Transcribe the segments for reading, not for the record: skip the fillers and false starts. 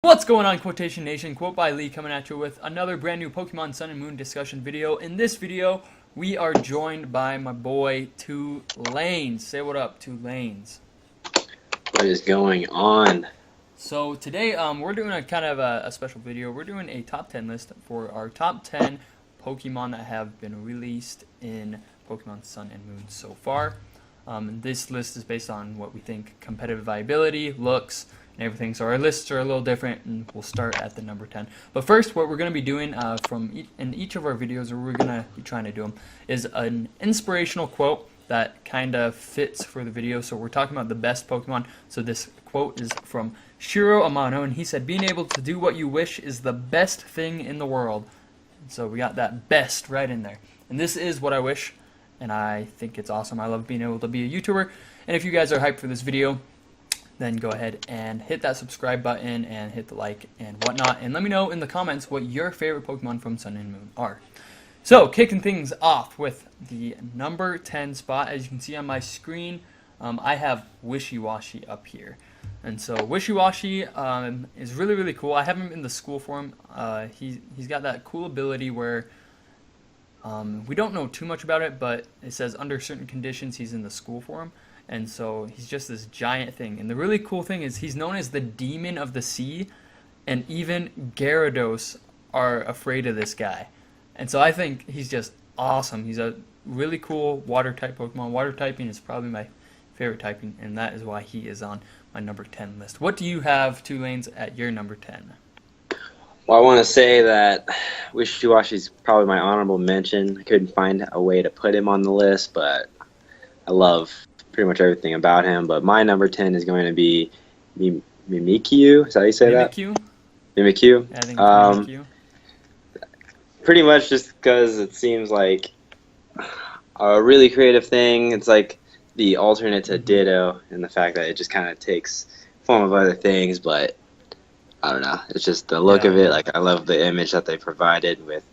What's going on, Quotation Nation? QuotebyLee coming at you with another brand new Pokemon Sun and Moon discussion video. In this video, we are joined by my boy 2Lainez. Say what up, 2Lainez. What is going on? So today, we're doing a kind of a special video. We're doing a top 10 list for our top 10 Pokemon that have been released in Pokemon Sun and Moon so far. This list is based on what we think competitive viability, looks, and everything. So our lists are a little different, and we'll start at the number 10. But first, what we're going to be doing in each of our videos, or we're going to be trying to do them, is an inspirational quote that kind of fits for the video. So we're talking about the best Pokemon. So this quote is from Shiro Amano, and he said, "Being able to do what you wish is the best thing in the world." So we got that best right in there. And this is what I wish, and I think it's awesome. I love being able to be a YouTuber. And if you guys are hyped for this video, then go ahead and hit that subscribe button and hit the like and whatnot. And let me know in the comments what your favorite Pokemon from Sun and Moon are. So, kicking things off with the number 10 spot. As you can see on my screen, I have Wishiwashi up here. And so Wishiwashi is really, really cool. I have him in the school form. He's got that cool ability where we don't know too much about it, but it says under certain conditions he's in the school form. And so he's just this giant thing. And the really cool thing is he's known as the Demon of the Sea, and even Gyarados are afraid of this guy. And so I think he's just awesome. He's a really cool water-type Pokemon. Water typing is probably my favorite typing, and that is why he is on my number 10 list. What do you have, 2Lainez, at your number 10? Well, I want to say that Wishiwashi's probably my honorable mention. I couldn't find a way to put him on the list, but I love pretty much everything about him. But my number 10 is going to be Mimikyu. Is that how you say that? Mimikyu. Yeah, I think it's Mimikyu. Pretty much just because it seems like a really creative thing. It's like the alternate to Ditto, and the fact that it just kind of takes form of other things, but I don't know. It's just the look of it. Like, I love the image that they provided with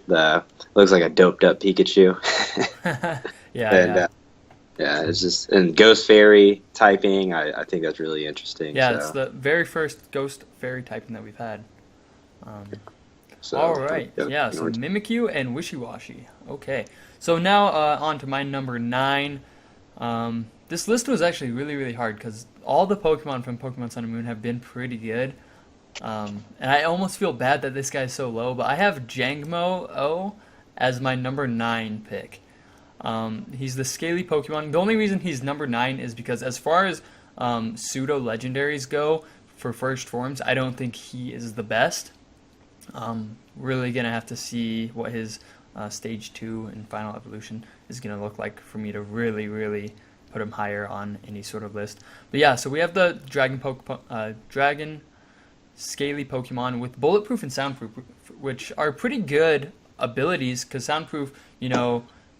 looks like a doped up Pikachu. Yeah, it's just, and Ghost Fairy typing, I think that's really interesting. Yeah, so. It's the very first Ghost Fairy typing that we've had. Alright, yeah, so Mimikyu and Wishiwashi. Okay, so now on to my number 9. This list was actually really, really hard because all the Pokemon from Pokemon Sun and Moon have been pretty good. And I almost feel bad that this guy's so low, but I have Jangmo-o as my number 9 pick. He's the scaly Pokemon. The only reason he's number 9 is because as far as pseudo-legendaries go for first forms, I don't think he is the best. Really going to have to see what his Stage 2 and Final Evolution is going to look like for me to really, really put him higher on any sort of list. But yeah, so we have the Dragon Scaly Pokemon with Bulletproof and Soundproof, which are pretty good abilities because Soundproof,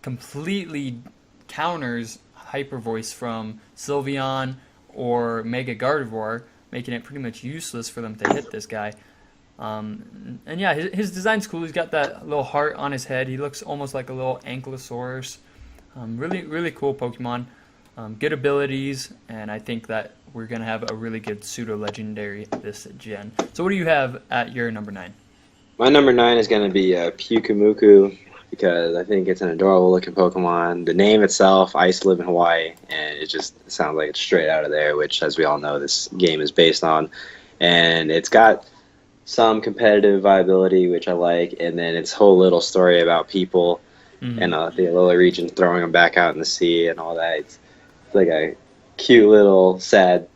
completely counters Hyper Voice from Sylveon or Mega Gardevoir, making it pretty much useless for them to hit this guy. And yeah, his design's cool. He's got that little heart on his head. He looks almost like a little Ankylosaurus. Really, really cool Pokemon. Good abilities, and I think that we're going to have a really good pseudo-legendary this gen. So what do you have at your number 9? My number 9 is going to be Pyukumuku, because I think it's an adorable looking Pokemon. The name itself, I used to live in Hawaii, and it just sounds like it's straight out of there, which, as we all know, this game is based on. And it's got some competitive viability, which I like, and then its whole little story about people and the Alola region throwing them back out in the sea and all that. It's like a cute little sad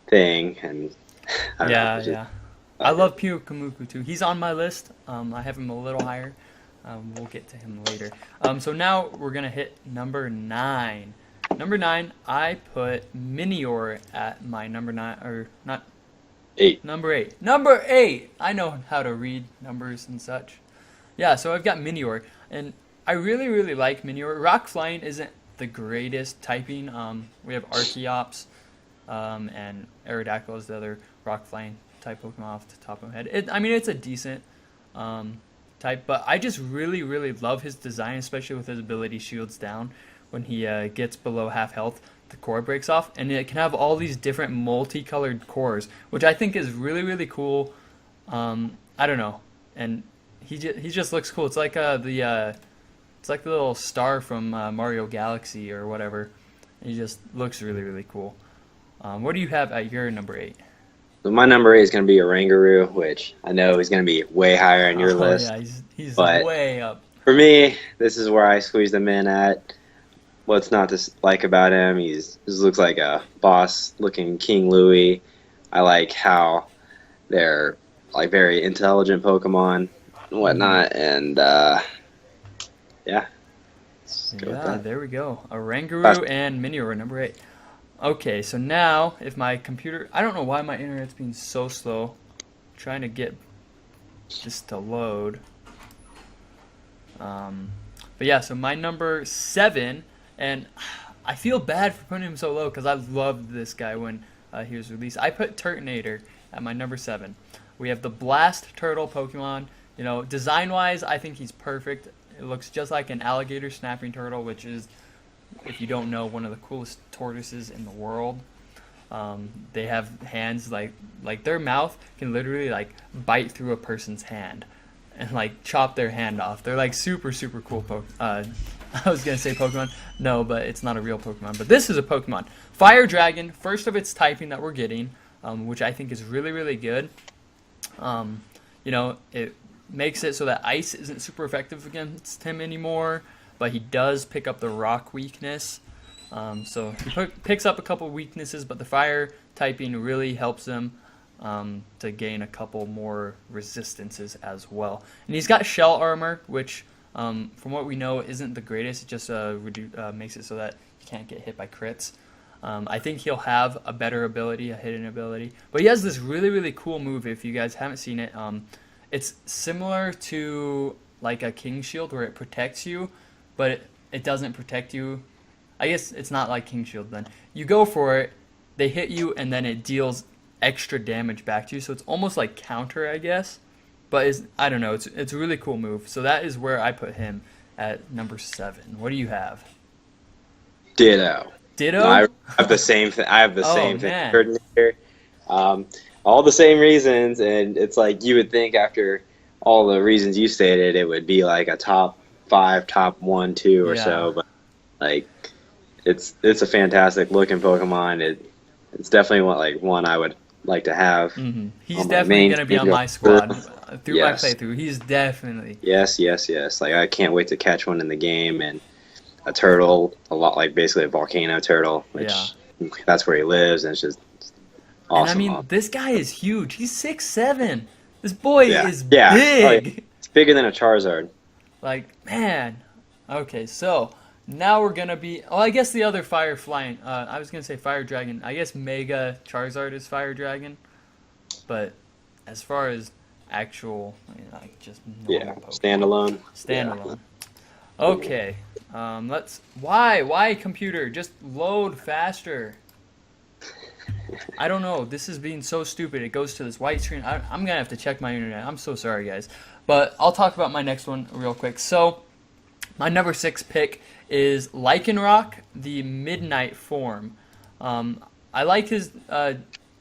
thing, and I don't know, I love Pyukumuku too. He's on my list. I have him a little higher. We'll get to him later. So now we're gonna hit number 9. Number 9, I put Minior at my number 9, or not. 8. Number 8. Number 8. I know how to read numbers and such. Yeah, so I've got Minior, and I really, really like Minior. Rock Flying isn't the greatest typing. We have Archeops, and Aerodactyl is the other Rock Flying type Pokemon off the top of my head. It's a decent type, but I just really, really love his design, especially with his ability Shields Down when he gets below half health. the core breaks off, and it can have all these different multicolored cores, which I think is really really cool. I don't know, and he just looks cool. It's like it's like the little star from Mario Galaxy or whatever. He just looks really really cool. What do you have at your number 8? So my number 8 is going to be a Rangaroo, which I know is going to be way higher on your list. Yeah, he's but way up. For me, this is where I squeeze them in at. What's not to like about him? He looks like a boss-looking King Louie. I like how they're like very intelligent Pokemon and whatnot, and yeah. Yeah, there we go. A Rangaroo and Minior are number 8. Okay, so now if my computer, I don't know why my internet's being so slow. I'm trying to get this to load. But yeah, so my number 7, and I feel bad for putting him so low because I loved this guy when he was released. I put Turtonator at my number 7. We have the Blast Turtle Pokemon. You know, design-wise, I think he's perfect. It looks just like an alligator snapping turtle, which is, if you don't know, one of the coolest tortoises in the world. They have hands like their mouth can literally like bite through a person's hand and like chop their hand off. They're like super super cool. I was gonna say Pokemon, no, but it's not a real Pokemon. But this is a Pokemon, Fire Dragon, first of its typing that we're getting, which I think is really really good. You know, it makes it so that ice isn't super effective against him anymore, but he does pick up the rock weakness. So he picks up a couple weaknesses, but the fire typing really helps him to gain a couple more resistances as well. And he's got shell armor, which from what we know isn't the greatest. It just makes it so that you can't get hit by crits. I think he'll have a better ability, a hidden ability. But he has this really, really cool move if you guys haven't seen it. It's similar to like a King Shield where it protects you, but it doesn't protect you. I guess it's not like King Shield then. You go for it, they hit you, and then it deals extra damage back to you. So it's almost like counter, I guess. But I don't know. It's a really cool move. So that is where I put him at number 7. What do you have? Ditto. Ditto? No, I have the same thing. I have the same man. thing. All the same reasons, and it's like you would think after all the reasons you stated, it would be like a top 5, top 1, 2 or so. But like, it's a fantastic looking Pokemon. It's definitely one I would like to have. Mm-hmm. He's definitely going to be on my squad through my playthrough. He's definitely. Yes. Like, I can't wait to catch one in the game, and a turtle, a lot like basically a volcano turtle, which that's where he lives, and it's just awesome. And I mean, this guy is huge. He's 6'7". This boy is big. Oh, yeah. It's bigger than a Charizard. Like, man. Okay, so now we're going to be... Oh, I guess the other fire flying... I was going to say Fire Dragon. I guess Mega Charizard is Fire Dragon. But as far as actual... like just normal Pokemon. Standalone. Yeah. Okay. Let's... Why, computer? Just load faster. I don't know. This is being so stupid. It goes to this white screen. I'm going to have to check my internet. I'm so sorry, guys. But I'll talk about my next one real quick. So, my number 6 pick is Lycanroc, the Midnight form. I like his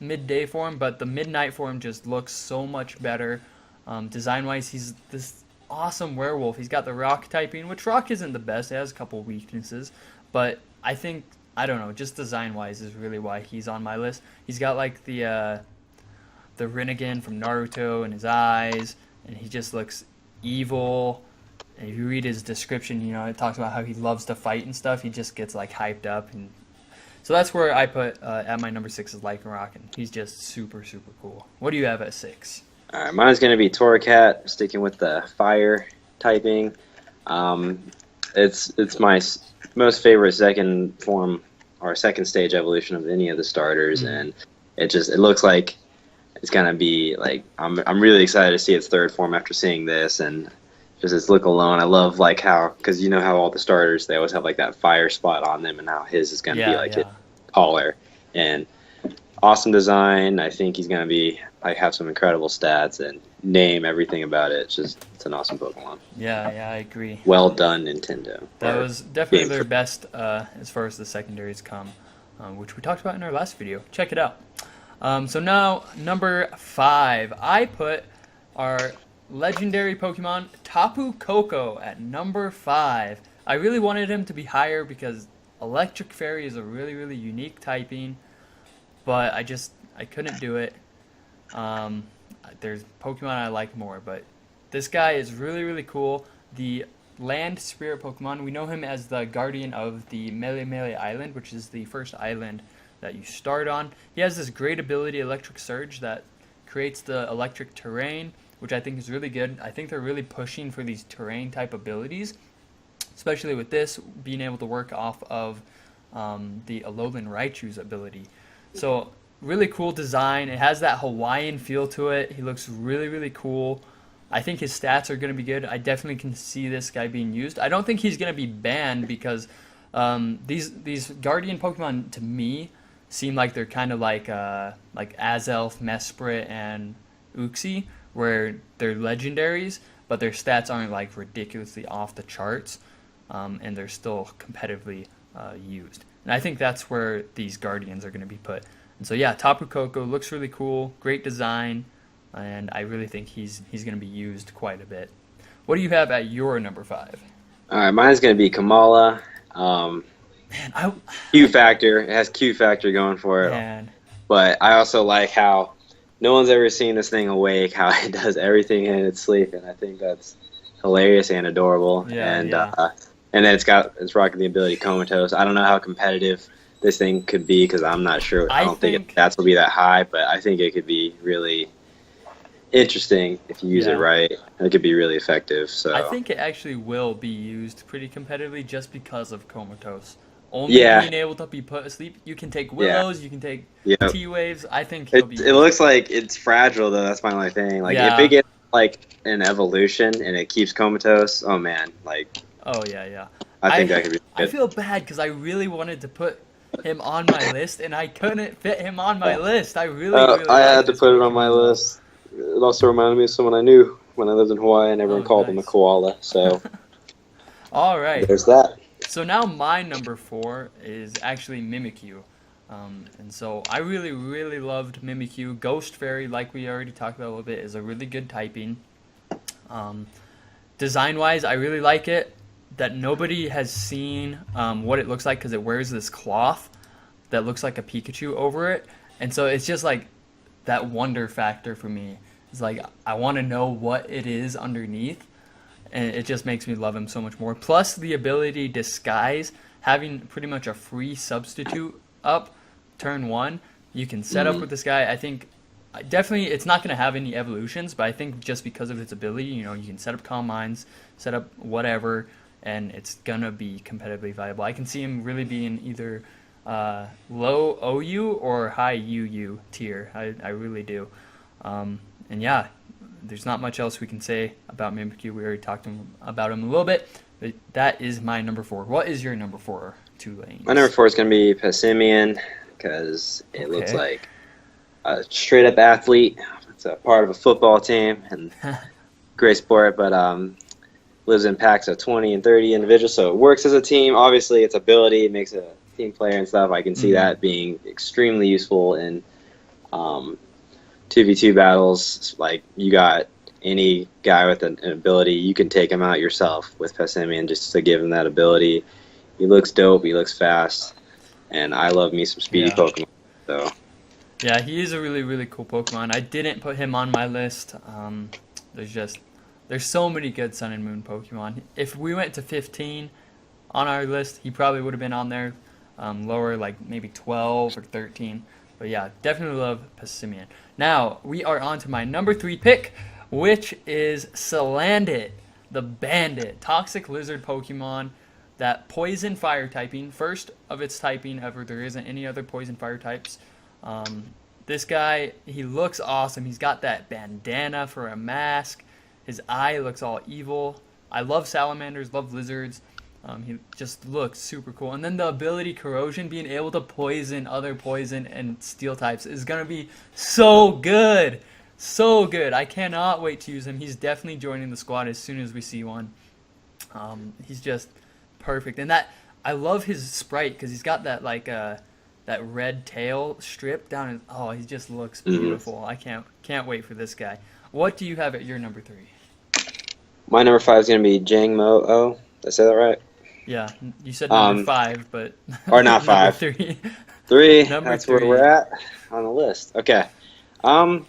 midday form, but the Midnight form just looks so much better. Design-wise, he's this awesome werewolf. He's got the rock typing, which rock isn't the best. It has a couple weaknesses. But I think... I don't know, just design-wise is really why he's on my list. He's got like the Rinnegan from Naruto in his eyes, and he just looks evil. And if you read his description, you know, it talks about how he loves to fight and stuff. He just gets like hyped up, and so that's where I put at my number 6 is Lycanroc, and he's just super super cool. What do you have at 6? All right, mine's gonna be Torracat, sticking with the fire typing. It's my most favorite second form or second stage evolution of any of the starters, and it looks like it's gonna be like I'm really excited to see its third form after seeing this, and just its look alone. I love like how, because you know how all the starters, they always have like that fire spot on them, and now his is gonna be like taller and awesome design. I think he's gonna be like have some incredible stats and name everything about it. It's an awesome Pokemon. Yeah, I agree. Well done, Nintendo. That was definitely their best as far as the secondaries come. which we talked about in our last video. Check it out. So now, number 5. I put our legendary Pokemon Tapu Koko at number 5. I really wanted him to be higher because Electric Fairy is a really, really unique typing, but I couldn't do it. There's Pokemon I like more, but this guy is really, really cool. The Land Spirit Pokemon, we know him as the guardian of the Mele Mele Island, which is the first island that you start on. He has this great ability, Electric Surge, that creates the electric terrain, which I think is really good. I think they're really pushing for these terrain type abilities, especially with this being able to work off of the Alolan Raichu's ability. So really cool design. It has that Hawaiian feel to it. He looks really, really cool. I think his stats are going to be good. I definitely can see this guy being used. I don't think he's going to be banned because these Guardian Pokemon, to me, seem like they're kind of like Azelf, Mesprit, and Uxie, where they're legendaries, but their stats aren't like ridiculously off the charts, and they're still competitively used. And I think that's where these Guardians are going to be put. And so yeah, Tapu Koko looks really cool, great design, and I really think he's going to be used quite a bit. What do you have at your number 5? All right, mine's going to be Kamala. Man, Q Factor. It has Q Factor going for it. Man. But I also like how no one's ever seen this thing awake, how it does everything in its sleep, and I think that's hilarious and adorable. Yeah, and yeah. And then it's rocking the ability Comatose. I don't know how competitive this thing could be because I'm not sure. I don't think stats will be that high, but I think it could be really interesting if you use it right. It could be really effective. So I think it actually will be used pretty competitively just because of Comatose. Only being able to be put asleep. You can take Willows, you can take T-Waves. I think he'll be. It looks like it's fragile though. That's my only thing. Like if it gets like an evolution and it keeps Comatose, oh man, like. Oh yeah. I think that could be good. I feel bad because I really wanted to put him on my list and I couldn't fit him on my list. I really had to put it on my list. It also reminded me of someone I knew when I lived in Hawaii, and everyone called him a koala. So, all right, there's that. So now my number 4 is actually Mimikyu, and so I really, really loved Mimikyu. Ghost Fairy, like we already talked about a little bit, is a really good typing. Design-wise, I really like it. That nobody has seen what it looks like because it wears this cloth that looks like a Pikachu over it, and so it's just like that wonder factor for me. It's like I want to know what it is underneath, and it just makes me love him so much more. Plus the ability Disguise, having pretty much a free substitute up turn 1, you can set up with this guy. I think definitely it's not going to have any evolutions, but I think just because of its ability, you can set up Calm Minds, set up whatever, and it's going to be competitively viable. I can see him really being either low OU or high UU tier. I really do. And yeah, there's not much else we can say about Mimikyu. We already talked about him a little bit. But that is my number 4. What is your number 4, 2Lainez? My number 4 is going to be Passimian because it looks like a straight-up athlete. It's a part of a football team and great sport, but lives in packs of 20 and 30 individuals, so it works as a team. Obviously, its ability makes a team player and stuff. I can see that being extremely useful in 2v2 battles. Like, you got any guy with an ability, you can take him out yourself with Passimian just to give him that ability. He looks dope, he looks fast, and I love me some speedy Pokemon. So yeah, he is a really, really cool Pokemon. I didn't put him on my list. There's so many good Sun and Moon Pokemon. If we went to 15 on our list, he probably would have been on there lower, like maybe 12 or 13. But yeah, definitely love Passimian. Now, we are on to my number 3 pick, which is Salandit, the Bandit. Toxic Lizard Pokemon, that Poison Fire typing. First of its typing ever. There isn't any other Poison Fire types. This guy, he looks awesome. He's got that bandana for a mask. His eye looks all evil. I love salamanders, love lizards. He just looks super cool. And then the ability Corrosion, being able to poison other poison and steel types, is going to be so good. So good. I cannot wait to use him. He's definitely joining the squad as soon as we see one. He's just perfect. And that I love his sprite because he's got that like that red tail strip down his, oh, he just looks Mhm. beautiful. I can't wait for this guy. What do you have at your number 3? My number 5 is gonna be Jangmo-o. Did I say that right? Yeah, you said number Um, 5, but or not number 5. 3. 3. Number That's where 3. we're at on the list. Okay. Um,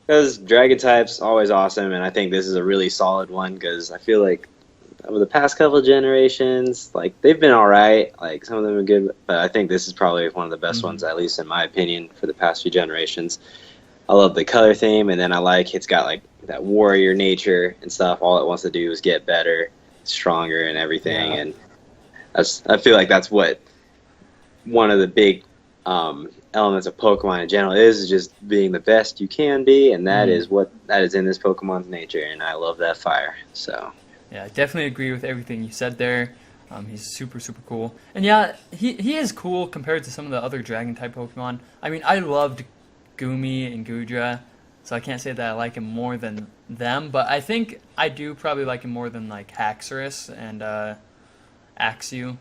because Dragon type's always awesome, and I think this is a really solid one because I feel like over the past couple of generations, like they've been all right. Like some of them are good, but I think this is probably one of the best ones, at least in my opinion, for the past few generations. I love the color theme, and then I like it's got like that warrior nature and stuff. All it wants to do is get better, stronger, and everything. Yeah. And I feel like that's what one of the big elements of Pokemon in general is just being the best you can be, and that is in this Pokemon's nature, and I love that fire. So Yeah, I definitely agree with everything you said there. He's super, super cool. And yeah, he is cool compared to some of the other Dragon-type Pokemon. I mean, I loved Goomy and Goodra, so I can't say that I like him more than them, but I think I do probably like him more than like Haxorus and Axew.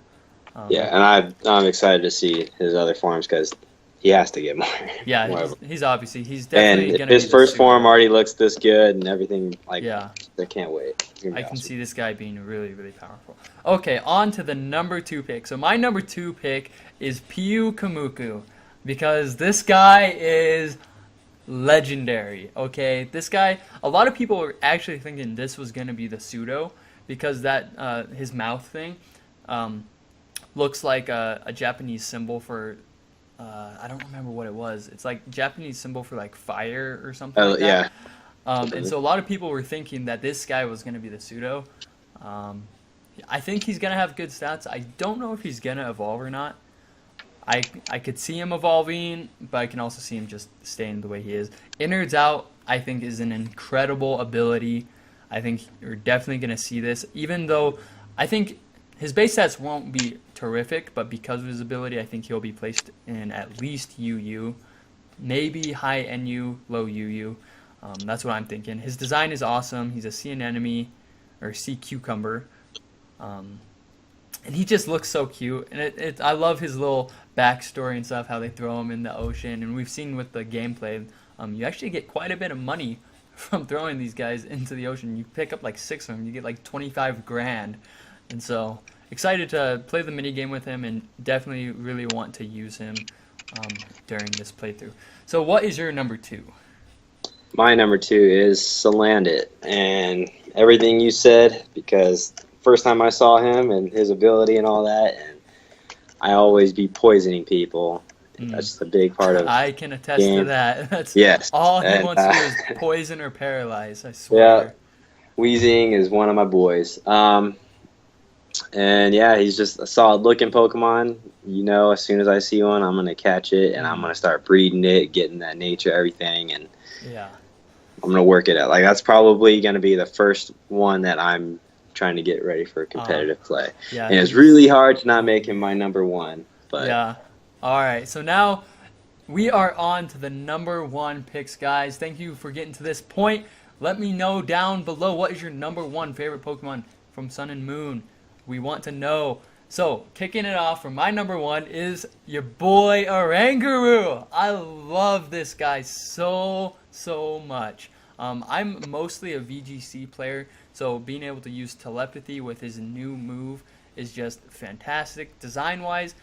yeah, and I'm excited to see his other forms because he has to get more. Yeah, more he's definitely and going to be his the first super- form already looks this good and everything. Like, Yeah. I can't wait. It's gonna be I can awesome. see this guy being really, really powerful. Okay, on to the number 2 pick. So my number 2 pick is Pyukumuku because this guy is legendary. Okay, this guy. A lot of people were actually thinking this was gonna be the pseudo because that his mouth thing looks like a Japanese symbol for. I don't remember what it was. It's like Japanese symbol for like fire or something like that. Yeah. And so a lot of people were thinking that this guy was going to be the pseudo. I think he's going to have good stats. I don't know if he's going to evolve or not. I could see him evolving, but I can also see him just staying the way he is. Innards Out, I think, is an incredible ability. I think you're definitely going to see this, even though I think his base stats won't be terrific, but because of his ability, I think he'll be placed in at least UU, maybe high NU, low UU. That's what I'm thinking. His design is awesome. He's a sea anemone, or sea cucumber. And he just looks so cute. And I love his little backstory and stuff, how they throw him in the ocean. And we've seen with the gameplay, you actually get quite a bit of money from throwing these guys into the ocean. You pick up like 6 of them, you get like 25 grand. And so, excited to play the mini game with him and definitely really want to use him during this playthrough. So what is your number 2? My number 2 is Salandit, and everything you said, because first time I saw him and his ability and all that, and I always be poisoning people. That's a big part of I can attest to that. That's yes. all he And, wants to do is poison or paralyze, I swear. Yeah, Weezing is one of my boys. And yeah, he's just a solid looking Pokemon. You know, as soon as I see one, I'm going to catch it, and I'm going to start breeding it, getting that nature, everything, and Yeah. I'm going to work it out. Like, that's probably going to be the first one that I'm trying to get ready for competitive play. Yeah. And it's really hard to not make him my number 1. But Yeah. All right. So now we are on to the number 1 picks, guys. Thank you for getting to this point. Let me know down below what is your number 1 favorite Pokemon from Sun and Moon. We want to know. So, kicking it off for my number 1 is your boy Oranguru. I love this guy so much. I'm mostly a VGC player, so being able to use telepathy with his new move is just fantastic. Design-wise,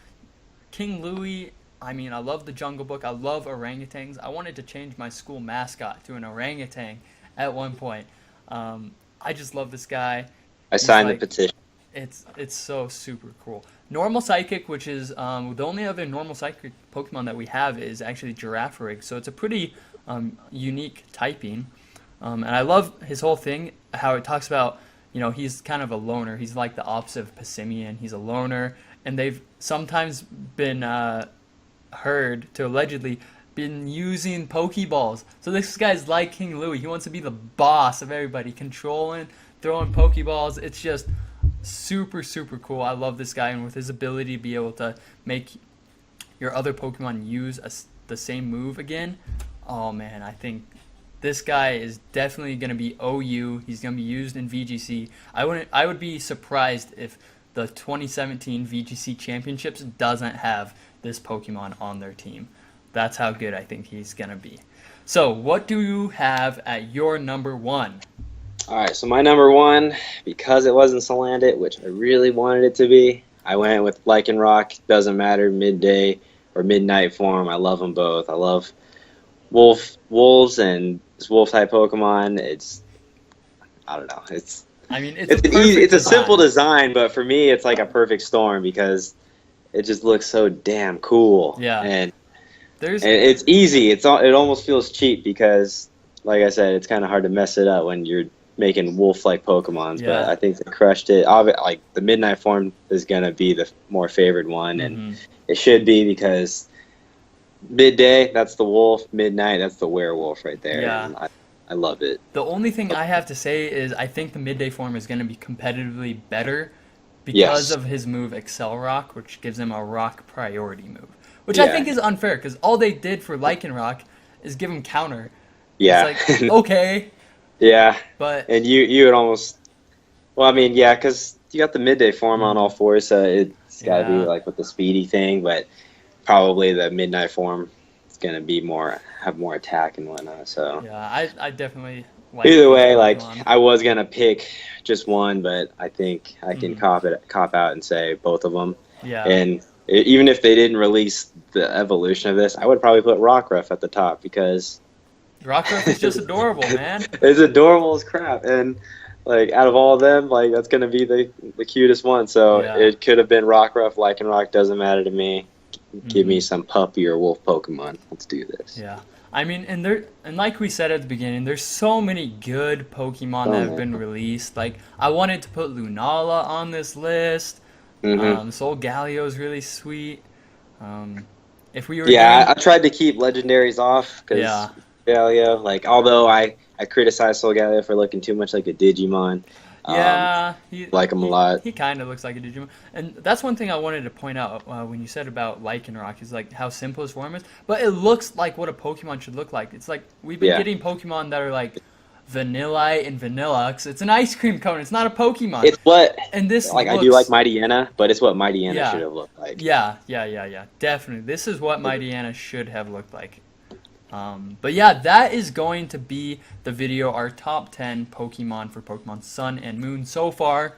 King Louie, I mean, I love the Jungle Book. I love orangutans. I wanted to change my school mascot to an orangutan at one point. I just love this guy. I signed the petition. It's so super cool. Normal Psychic, which is the only other normal Psychic Pokemon that we have, is actually Girafarig. So it's a pretty unique typing. And I love his whole thing, how it talks about, you know, he's kind of a loner. He's like the opposite of Passimian. He's a loner. And they've sometimes been heard to allegedly been using Pokeballs. So this guy's like King Louie. He wants to be the boss of everybody, controlling, throwing Pokeballs. It's just super cool. I love this guy, and with his ability to be able to make your other Pokemon use the same move again, oh man, I think this guy is definitely going to be OU. He's going to be used in VGC. I would be surprised if the 2017 VGC Championships doesn't have this Pokemon on their team. That's how good I think he's going to be. So, what do you have at your number 1? All right, so my number 1, because it wasn't Salandit, which I really wanted it to be, I went with Lycanroc. Doesn't matter, midday or midnight form. I love them both. I love wolves and wolf-type Pokemon. I don't know. It's a simple design, but for me, it's like a perfect storm because it just looks so damn cool. Yeah. And it's easy. It almost feels cheap because, like I said, it's kind of hard to mess it up when you're making wolf-like Pokemons. Yeah. But I think they crushed it. Like the midnight form is gonna be the more favored one, and it should be because midday, that's the wolf. Midnight, that's the werewolf right there. Yeah. And I love it. The only thing I have to say is I think the midday form is going to be competitively better because of his move Excel Rock, which gives him a rock priority move. Which I think is unfair because all they did for Lycanroc is give him counter. Yeah. It's like, okay. Yeah. But and you would almost... Well, I mean, yeah, because you got the midday form on all fours, so it's got to be like with the speedy thing, but probably the midnight form is going to be have more attack and whatnot. So yeah, I definitely like either way, like I was going to pick just one, but I think I can cop out and say both of them. Yeah. And even if they didn't release the evolution of this, I would probably put Rockruff at the top because Rockruff is just adorable, man. It's adorable as crap, and like out of all of them, like that's gonna be the cutest one. So it could have been Rockruff, Lycanroc, doesn't matter to me. Give me some puppy or wolf Pokemon. Let's do this. Yeah, I mean, and like we said at the beginning, there's so many good Pokemon that have been released. Like I wanted to put Lunala on this list. Solgaleo is really sweet. If we were I tried to keep legendaries off because Solgaleo, like although I criticized Solgaleo for looking too much like a Digimon. Like him a lot. He kind of looks like a Digimon, and that's one thing I wanted to point out when you said about Lycanroc is like how simple his form is, but it looks like what a Pokemon should look like. It's like we've been getting Pokemon that are like Vanillite and Vanillux. It's an ice cream cone. It's not a Pokemon. It's what and this like I do like Mightyena, but it's what Mightyena should have looked like. Yeah. Definitely, this is what Mightyena should have looked like. But yeah, that is going to be the video, our top 10 Pokemon for Pokemon Sun and Moon so far.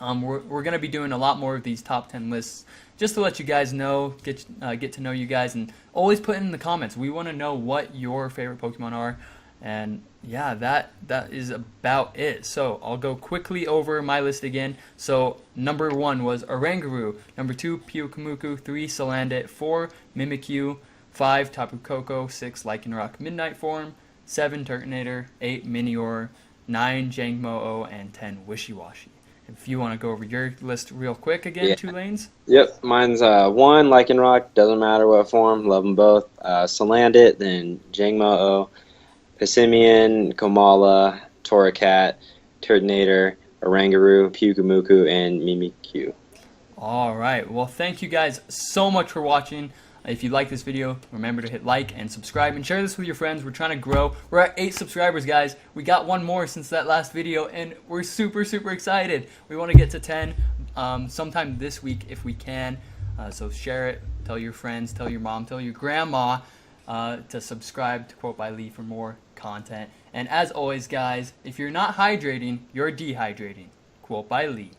We're going to be doing a lot more of these top 10 lists just to let you guys know, get to know you guys, and always put in the comments. We want to know what your favorite Pokemon are. And yeah, that is about it. So I'll go quickly over my list again. So number 1 was Oranguru, number 2 Pyukumuku, 3 Salandit, 4 Mimikyu, 5 Tapu Koko, 6 Lycanroc Midnight Form, 7 Turtonator, 8 Minior, 9 Jangmo-o, and 10 Wishy-Washy. If you want to go over your list real quick again, 2Lainez. Yep, mine's 1 Lycanroc, doesn't matter what form, love them both. Salandit, then Jangmo-o, Passimian, Komala, Torracat, Turtonator, Oranguru, Pyukumuku, and Mimikyu. All right. Well, thank you guys so much for watching. If you like this video, remember to hit like and subscribe and share this with your friends. We're trying to grow. We're at 8 subscribers, guys. We got 1 more since that last video, and we're super, super excited. We want to get to 10 sometime this week if we can. So share it. Tell your friends. Tell your mom. Tell your grandma to subscribe to QuotebyLee for more content. And as always, guys, if you're not hydrating, you're dehydrating. QuotebyLee.